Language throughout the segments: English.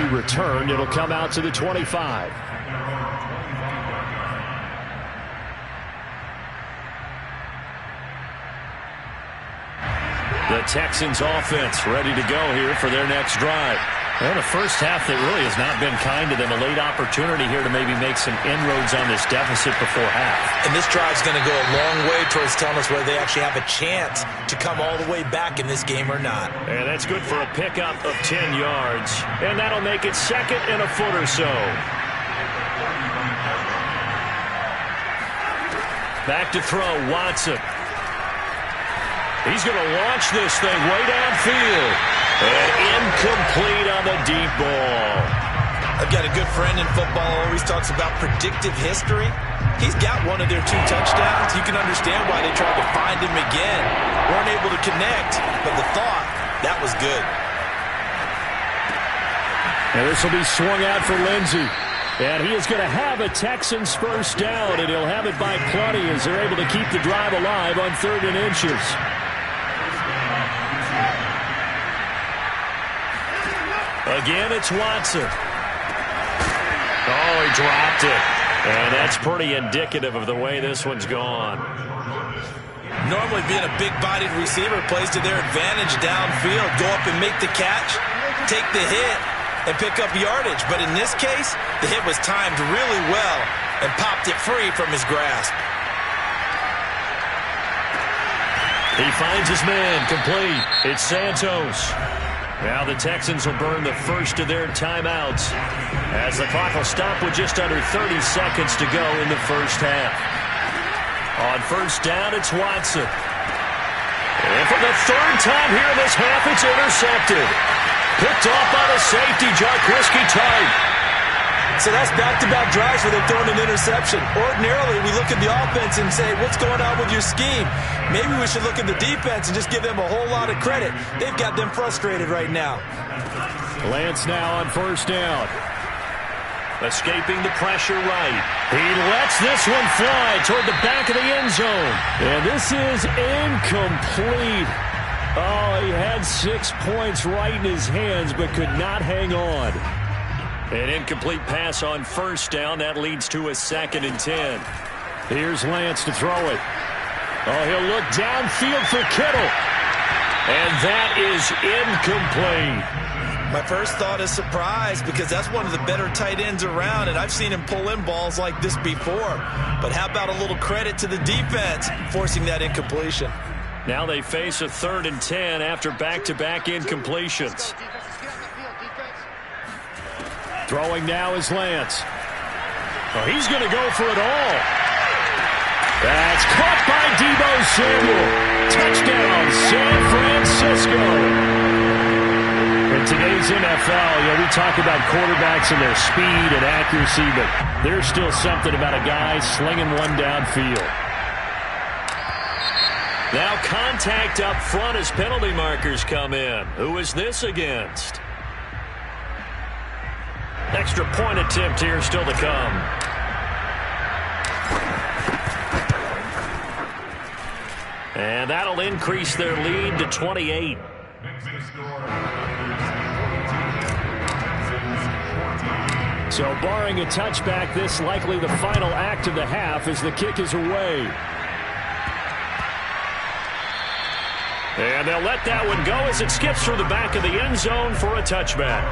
returned. It'll come out to the 25. The Texans offense ready to go here for their next drive. Well, the first half that really has not been kind to them. A late opportunity here to maybe make some inroads on this deficit before half. And this drive's going to go a long way towards telling us whether they actually have a chance to come all the way back in this game or not. And that's good for a pickup of 10 yards. And that'll make it second and a foot or so. Back to throw, Watson. He's going to launch this thing way downfield. And incomplete on the deep ball. I've got a good friend in football who always talks about predictive history. He's got one of their 2 touchdowns. You can understand why they tried to find him again. Weren't able to connect, but the thought, that was good. And this will be swung out for Lindsey. And he is going to have a Texans first down, and he'll have it by plenty as they're able to keep the drive alive on 3rd and inches. Again, it's Watson. Oh, he dropped it. And that's pretty indicative of the way this one's gone. Normally being a big-bodied receiver plays to their advantage downfield. Go up and make the catch, take the hit, and pick up yardage. But in this case, the hit was timed really well and popped it free from his grasp. He finds his man complete. It's Santos. Now the Texans will burn the first of their timeouts as the clock will stop with just under 30 seconds to go in the first half. On first down, it's Watson. And for the 3rd time here in this half, it's intercepted. Picked off by the safety, Jaquiski Tartt. So that's back-to-back drives where they're throwing an interception. Ordinarily, we look at the offense and say, what's going on with your scheme? Maybe we should look at the defense and just give them a whole lot of credit. They've got them frustrated right now. Lance now on first down. Escaping the pressure right. He lets this one fly toward the back of the end zone. And this is incomplete. Oh, he had 6 points right in his hands but could not hang on. An incomplete pass on first down. That leads to a 2nd and 10. Here's Lance to throw it. Oh, he'll look downfield for Kittle. And that is incomplete. My first thought is surprise because that's one of the better tight ends around, and I've seen him pull in balls like this before. But how about a little credit to the defense forcing that incompletion? Now they face a 3rd and 10 after back-to-back incompletions. Throwing now is Lance. Oh, he's going to go for it all. That's caught by Deebo Samuel. Touchdown, San Francisco. In today's NFL, we talk about quarterbacks and their speed and accuracy, but there's still something about a guy slinging one downfield. Now contact up front as penalty markers come in. Who is this against? Extra point attempt here still to come. And that'll increase their lead to 28. So barring a touchback, this likely the final act of the half as the kick is away. And they'll let that one go as it skips through the back of the end zone for a touchback.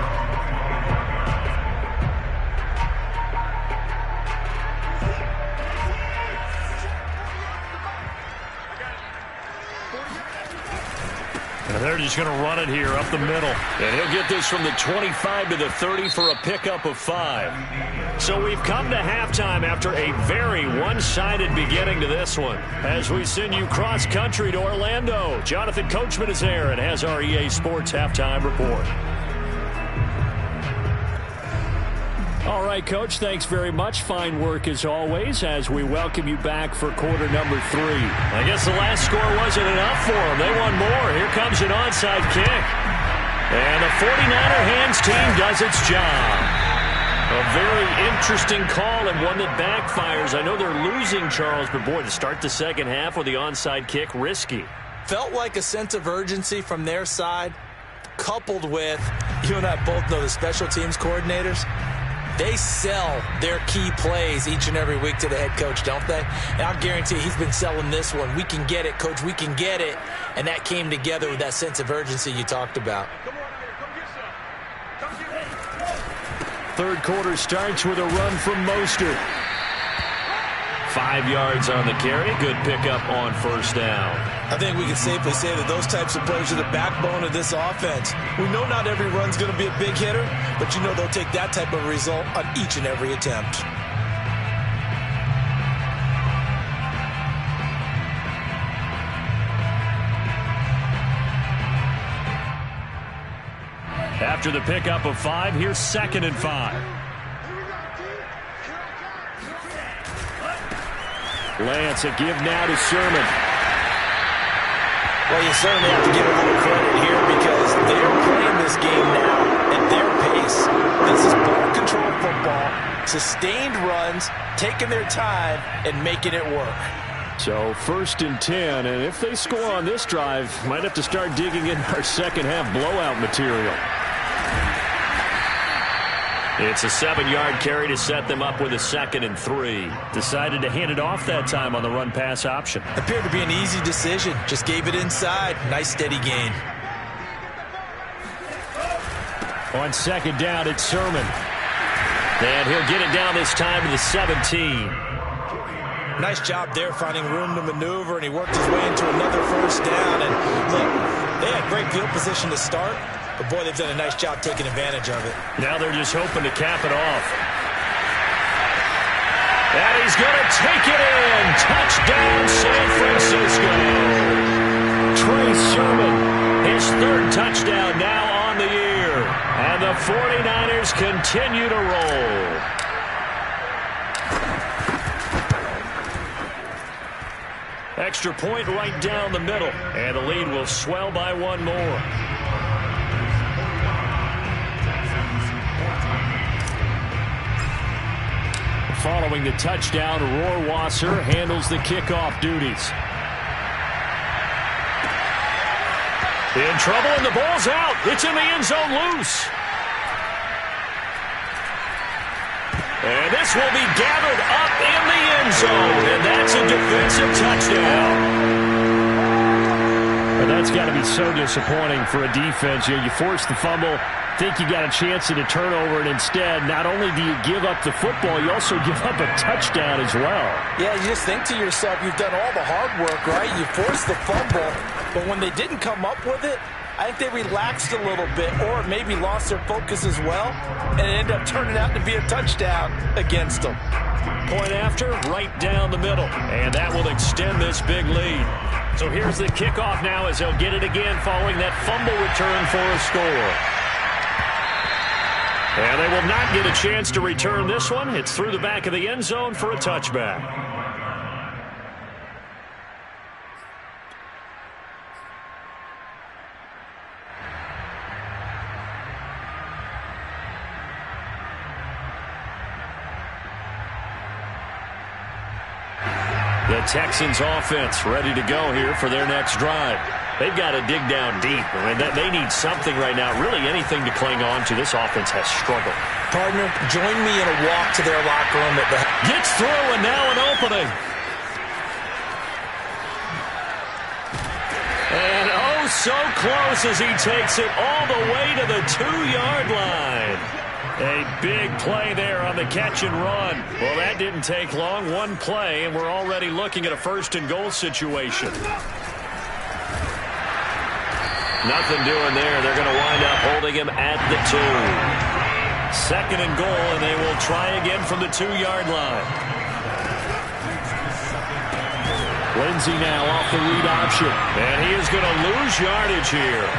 And they're just going to run it here up the middle. And he'll get this from the 25 to the 30 for a pickup of 5. So we've come to halftime after a very one-sided beginning to this one. As we send you cross-country to Orlando, Jonathan Coachman is there and has our EA Sports halftime report. All right, Coach, thanks very much. Fine work as always as we welcome you back for quarter number 3. I guess the last score wasn't enough for them. They won more. Here comes an onside kick. And the 49er hands team does its job. A very interesting call and one that backfires. I know they're losing, Charles, but boy, to start the second half with the onside kick, risky. Felt like a sense of urgency from their side. coupled with, you and I both know the special teams coordinators, they sell their key plays each and every week to the head coach, don't they? And I'll guarantee he's been selling this one. We can get it, coach, we can get it. And that came together with that sense of urgency you talked about. Third quarter starts with a run from Mostert. 5 yards on the carry. Good pickup on first down. I think we can safely say that those types of plays are the backbone of this offense. We know not every run's going to be a big hitter, but you know they'll take that type of result on each and every attempt. After the pickup of 5, here's 2nd and 5. Lance, a give now to Sherman. Well, you certainly have to give a little credit here because they're playing this game now at their pace. This is ball control football, sustained runs, taking their time, and making it work. So 1st and 10, and if they score on this drive, might have to start digging in our second half blowout material. It's a 7-yard carry to set them up with a 2nd and 3. Decided to hand it off that time on the run-pass option. Appeared to be an easy decision. Just gave it inside. Nice steady gain. On 2nd down, it's Sherman. And he'll get it down this time to the 17. Nice job there finding room to maneuver, and he worked his way into another first down. And look, they had great field position to start. But, boy, they've done a nice job taking advantage of it. Now they're just hoping to cap it off. And he's going to take it in. Touchdown, San Francisco. Trey Sherman, his 3rd touchdown now on the year. And the 49ers continue to roll. Extra point right down the middle. And the lead will swell by 1 more. Following the touchdown, Rohrwasser handles the kickoff duties. In trouble, and the ball's out. It's in the end zone loose. And this will be gathered up in the end zone, and that's a defensive touchdown. And that's got to be so disappointing for a defense. You force the fumble, think you got a chance at a turnover, and instead, not only do you give up the football, you also give up a touchdown as well. Yeah, you just think to yourself, you've done all the hard work, right? You forced the fumble, but when they didn't come up with it, I think they relaxed a little bit or maybe lost their focus as well, and it ended up turning out to be a touchdown against them. Point after, right down the middle, and that will extend this big lead. So here's the kickoff now as they'll get it again following that fumble return for a score. And they will not get a chance to return this one. It's through the back of the end zone for a touchback. The Texans offense ready to go here for their next drive. They've got to dig down deep. I mean, they need something right now, really anything to cling on to. This offense has struggled. Partner, join me in a walk to their locker room. Gets through, and now an opening. And oh, so close as he takes it all the way to the 2-yard line. A big play there on the catch and run. Well, that didn't take long. One play, and we're already looking at a 1st and goal situation. Nothing doing there. They're going to wind up holding him at the 2. 2nd and goal, and they will try again from the 2-yard line. Lindsey now off the read option, and he is going to lose yardage here.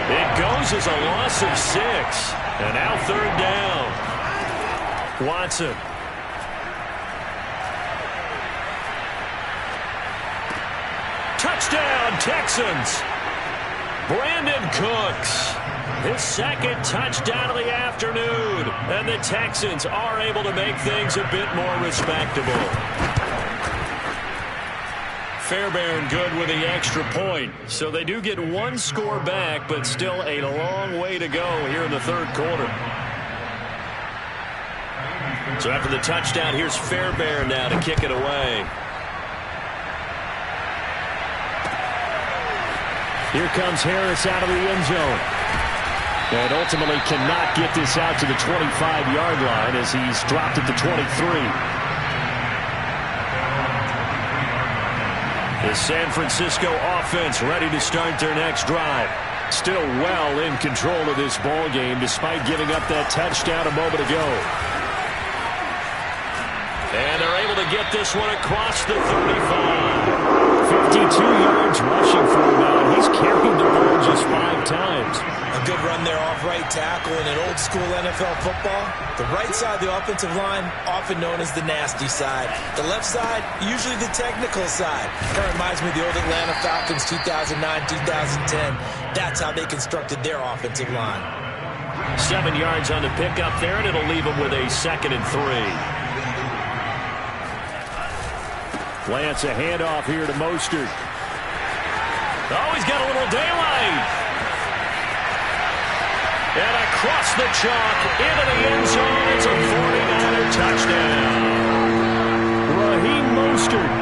It goes as a loss of 6. And now 3rd down. Watson. Touchdown, Texans. Brandon Cooks. His 2nd touchdown of the afternoon. And the Texans are able to make things a bit more respectable. Fairbairn good with the extra point. So they do get one score back, but still a long way to go here in the third quarter. So after the touchdown, here's Fairbairn now to kick it away. Here comes Harris out of the end zone. And ultimately cannot get this out to the 25-yard line as he's dropped at the 23. The San Francisco offense ready to start their next drive. Still well in control of this ball game despite giving up that touchdown a moment ago. And they're able to get this one across the 35. 52 yards rushing for him now. He's carried the ball just 5 times. A good run there off right tackle in an old-school NFL football. The right side of the offensive line, often known as the nasty side. The left side, usually the technical side. Kind of reminds me of the old Atlanta Falcons 2009-2010. That's how they constructed their offensive line. 7 yards on the pickup there, and it'll leave them with a 2nd and 3. Lance, a handoff here to Mostert. Oh, he's got a little daylight. And across the chalk, into the end zone. It's a 49er touchdown. Raheem Mostert,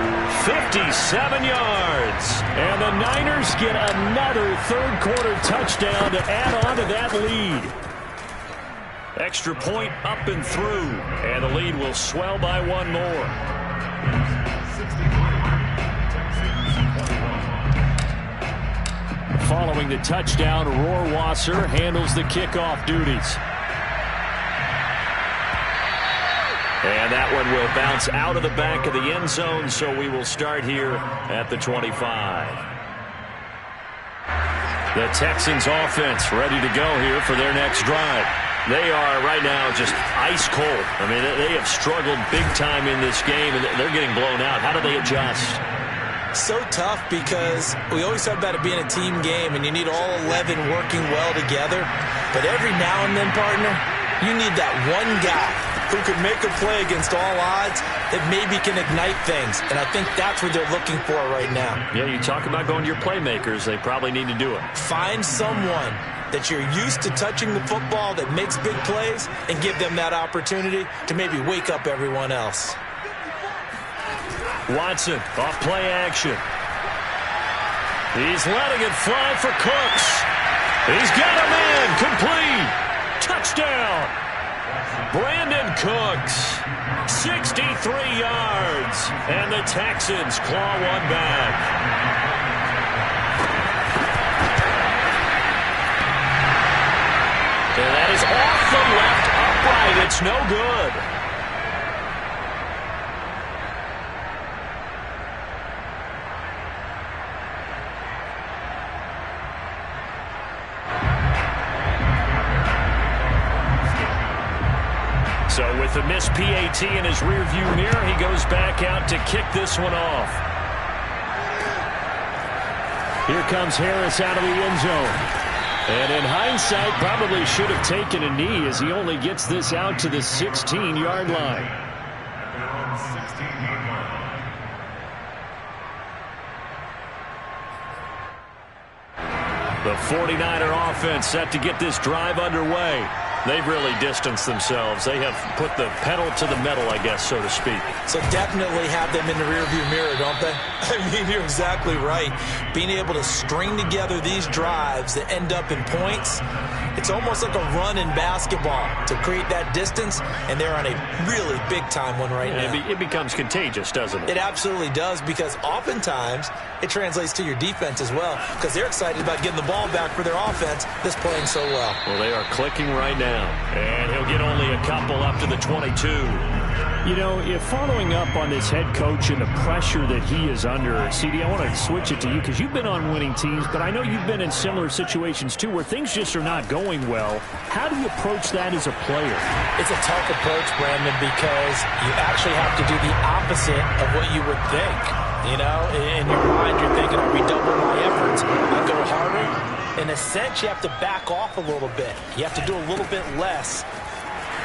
57 yards. And the Niners get another third-quarter touchdown to add on to that lead. Extra point up and through. And the lead will swell by one more. Following the touchdown, Rohrwasser handles the kickoff duties. And that one will bounce out of the back of the end zone, so we will start here at the 25. The Texans offense ready to go here for their next drive. They are right now just ice cold. I mean, they have struggled big time in this game, and they're getting blown out. How do they adjust? So tough because we always talk about it being a team game and you need all 11 working well together. But every now and then, partner, you need that one guy who can make a play against all odds that maybe can ignite things. And I think that's what they're looking for right now. Yeah, you talk about going to your playmakers. They probably need to do it. Find someone that you're used to touching the football that makes big plays and give them that opportunity to maybe wake up everyone else. Watson, off play action. He's letting it fly for Cooks. He's got him in, complete. Touchdown. Brandon Cooks, 63 yards. And the Texans claw one back. And that is off the left upright. It's no good. So with the missed PAT in his rearview mirror, he goes back out to kick this one off. Here comes Harris out of the end zone. And in hindsight, probably should have taken a knee as he only gets this out to the 16-yard line. The 49er offense set to get this drive underway. They've really distanced themselves. They have put the pedal to the metal, I guess, so to speak. So definitely have them in the rearview mirror, don't they? I mean, you're exactly right. Being able to string together these drives that end up in points, it's almost like a run in basketball to create that distance, and they're on a really big-time one right now. It becomes contagious, doesn't it? It absolutely does, because oftentimes it translates to your defense as well, because they're excited about getting the ball back for their offense that's playing so well. Well, they are clicking right now. And he'll get only a couple up to the 22. You know, if following up on this head coach and the pressure that he is under, CD, I want to switch it to you because you've been on winning teams, but I know you've been in similar situations too where things just are not going well. How do you approach that as a player? It's a tough approach, Brandon, because you actually have to do the opposite of what you would think. You know, in your mind, you're thinking, I redouble my efforts, I go harder. In a sense, you have to back off a little bit. You have to do a little bit less.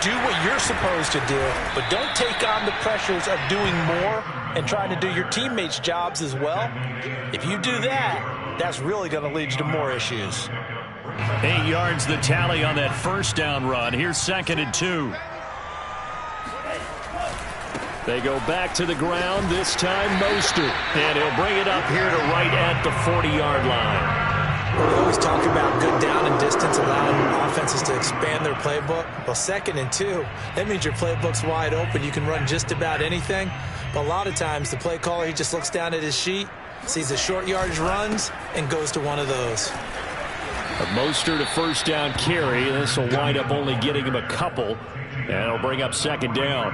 do what you're supposed to do, but don't take on the pressures of doing more and trying to do your teammates' jobs as well. If you do that, that's really going to lead you to more issues. 8 yards the tally on that first down run. Here's 2nd and 2. They go back to the ground, this time Mostert. And he'll bring it up here to right at the 40-yard line. We always talk about good down and distance, allowing offenses to expand their playbook. Well, 2nd and 2, that means your playbook's wide open. You can run just about anything. But a lot of times, the play caller, he just looks down at his sheet, sees the short yardage runs, and goes to one of those. A Mostert a first down carry. This will wind up only getting him a couple. And it'll bring up 2nd down.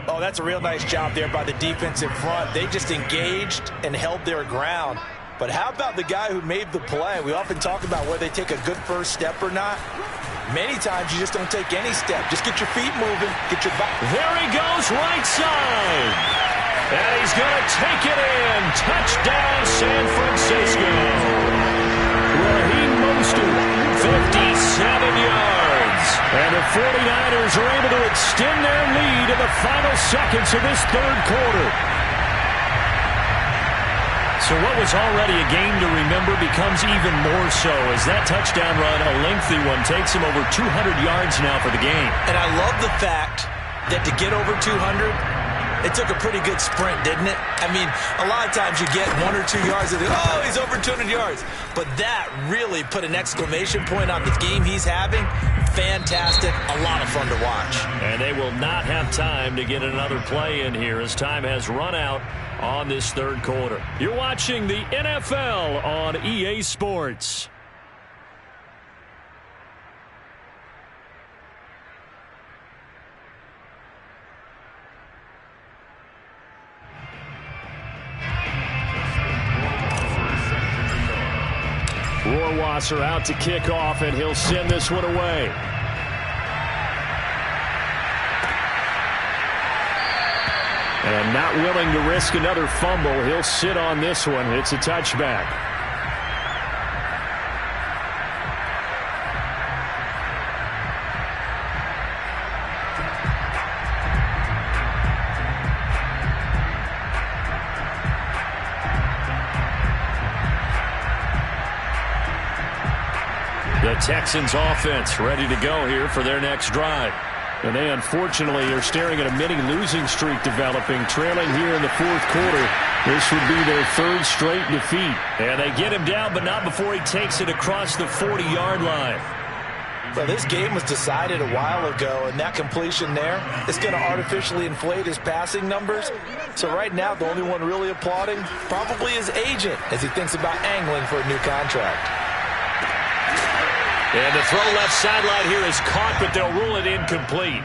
Oh, that's a real nice job there by the defensive front. They just engaged and held their ground. But how about the guy who made the play? We often talk about whether they take a good first step or not. Many times you just don't take any step. Just get your feet moving, get your back. There he goes, right side. And he's going to take it in. Touchdown, San Francisco. Raheem Mostert, 57 yards. And the 49ers are able to extend their lead in the final seconds of this third quarter. So what was already a game to remember becomes even more so as that touchdown run, a lengthy one, takes him over 200 yards now for the game. And I love the fact that to get over 200, it took a pretty good sprint, didn't it? I mean, a lot of times you get 1 or 2 yards and oh, he's over 200 yards. But that really put an exclamation point on the game he's having. Fantastic. A lot of fun to watch. And they will not have time to get another play in here as time has run out on this third quarter. You're watching the NFL on EA Sports. Rohrwasser out to kick off, and he'll send this one away. And not willing to risk another fumble, he'll sit on this one. It's a touchback. The Texans offense ready to go here for their next drive. And they unfortunately are staring at a mini losing streak developing, trailing here in the fourth quarter. This would be their third straight defeat. And they get him down, but not before he takes it across the 40-yard line. Well, this game was decided a while ago, and that completion there is going to artificially inflate his passing numbers. So right now, the only one really applauding probably his agent as he thinks about angling for a new contract. And the throw left sideline here is caught, but they'll rule it incomplete.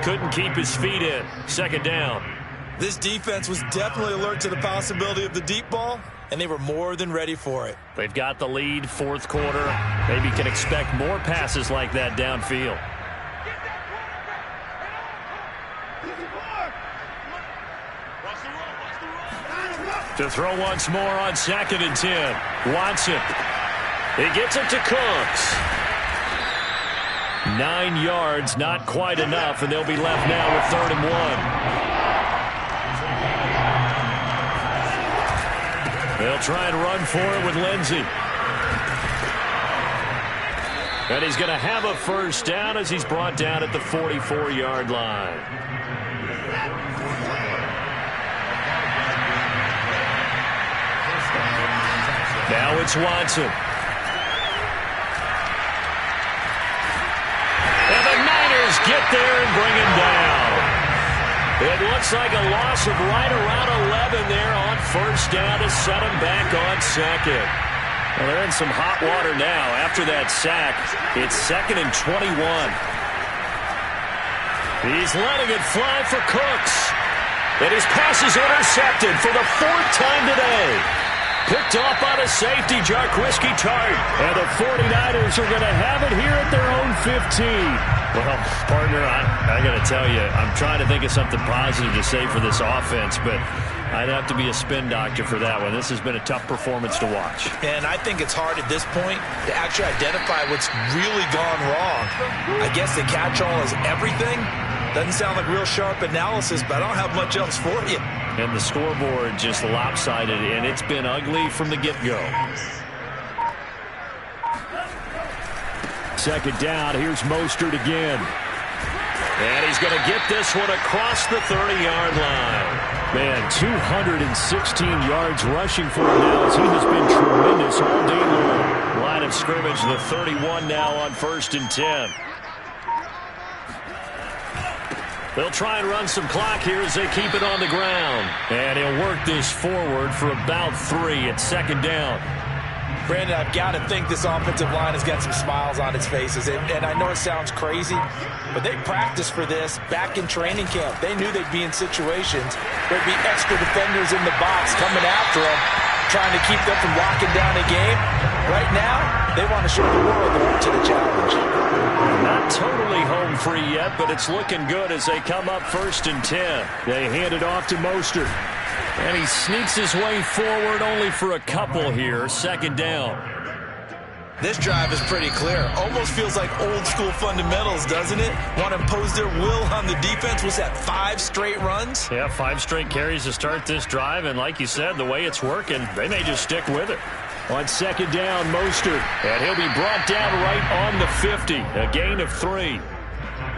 Couldn't keep his feet in. 2nd down. This defense was definitely alert to the possibility of the deep ball, and they were more than ready for it. They've got the lead, fourth quarter. Maybe can expect more passes like that downfield. To throw once more on 2nd and 10. Watson. He gets it to Cooks. 9 yards, not quite enough, and they'll be left now with 3rd and 1. They'll try and run for it with Lindsey. And he's going to have a first down as he's brought down at the 44-yard line. Now it's Watson. Get there and bring him down. It looks like a loss of right around 11 there on first down to set him back on 2nd. Well, they're in some hot water now. After that sack, it's 2nd and 21. He's letting it fly for Cooks. And his pass is intercepted for the 4th time today. Picked off by the safety, Jarquiski Tart. And the 49ers are going to have it here at their own 15. Well, partner, I got to tell you, I'm trying to think of something positive to say for this offense, but I'd have to be a spin doctor for that one. This has been a tough performance to watch. And I think it's hard at this point to actually identify what's really gone wrong. I guess the catch-all is everything. Doesn't sound like real sharp analysis, but I don't have much else for you. And the scoreboard just lopsided, and it's been ugly from the get-go. Second down, here's Mostert again. And he's going to get this one across the 30-yard line. Man, 216 yards rushing for him now as he has been tremendous all day long. Line of scrimmage, the 31 now on 1st and 10. They'll try and run some clock here as they keep it on the ground. And he'll work this forward for about 3 at second down. Brandon, I've got to think this offensive line has got some smiles on its faces. And I know it sounds crazy, but they practiced for this back in training camp. They knew they'd be in situations where there'd be extra defenders in the box coming after them, trying to keep them from locking down a game. Right now, they want to show the world they're up to the challenge. Not totally home free yet, but it's looking good as they come up 1st and 10. They hand it off to Mostert. And he sneaks his way forward only for a couple here. Second down. This drive is pretty clear. Almost feels like old school fundamentals, doesn't it? Want to impose their will on the defense. Was that 5 straight runs? Yeah, 5 straight carries to start this drive. And like you said, the way it's working, they may just stick with it. On second down, Mostert. And he'll be brought down right on the 50. A gain of 3.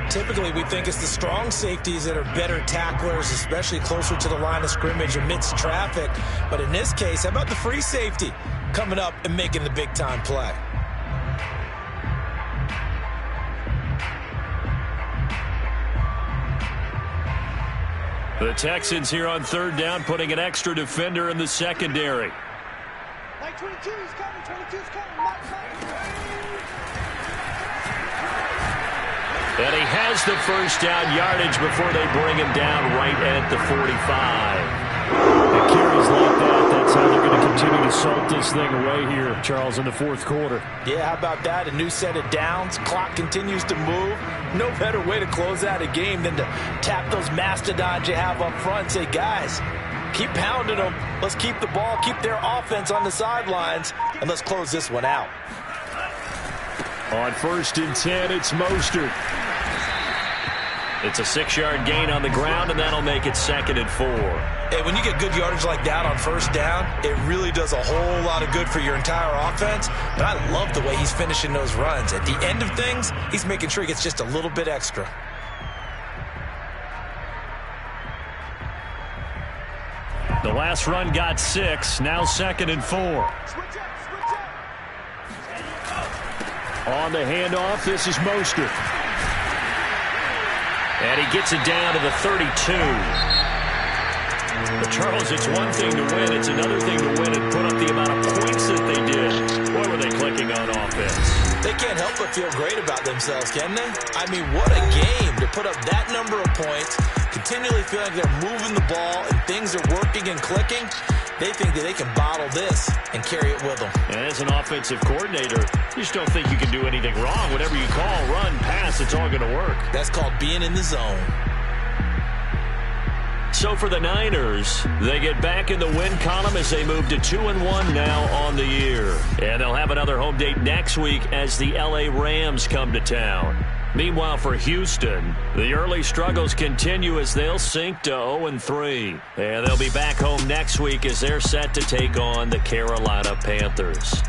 Typically, we think it's the strong safeties that are better tacklers, especially closer to the line of scrimmage amidst traffic. But in this case, how about the free safety coming up and making the big-time play? The Texans here on 3rd down, putting an extra defender in the secondary. Like 22 is coming, 22 is coming. And he has the first down yardage before they bring him down right at the 45. It carries like that. That's how they're going to continue to salt this thing away here, Charles, in the 4th quarter. Yeah, how about that? A new set of downs. Clock continues to move. No better way to close out a game than to tap those mastodons you have up front. Say, guys, keep pounding them. Let's keep the ball, keep their offense on the sidelines, and let's close this one out. On 1st and 10, it's Mostert. It's a 6-yard gain on the ground, and that'll make it 2nd and 4. Hey, when you get good yardage like that on 1st down, it really does a whole lot of good for your entire offense. But I love the way he's finishing those runs. At the end of things, he's making sure he gets just a little bit extra. The last run got 6, now 2nd and 4. On the handoff, this is Mostert. And he gets it down to the 32. But Charles, it's one thing to win. It's another thing to win and put up the amount of points that they did. Boy, were they clicking on offense. They can't help but feel great about themselves, can they? I mean, what a game to put up that number of points, continually feeling like they're moving the ball and things are working and clicking. They think that they can bottle this and carry it with them. And as an offensive coordinator, you just don't think you can do anything wrong. Whatever you call, run, pass, it's all going to work. That's called being in the zone. So for the Niners, they get back in the win column as they move to 2-1 now on the year. And they'll have another home date next week as the LA Rams come to town. Meanwhile, for Houston, the early struggles continue as they'll sink to 0-3. And they'll be back home next week as they're set to take on the Carolina Panthers.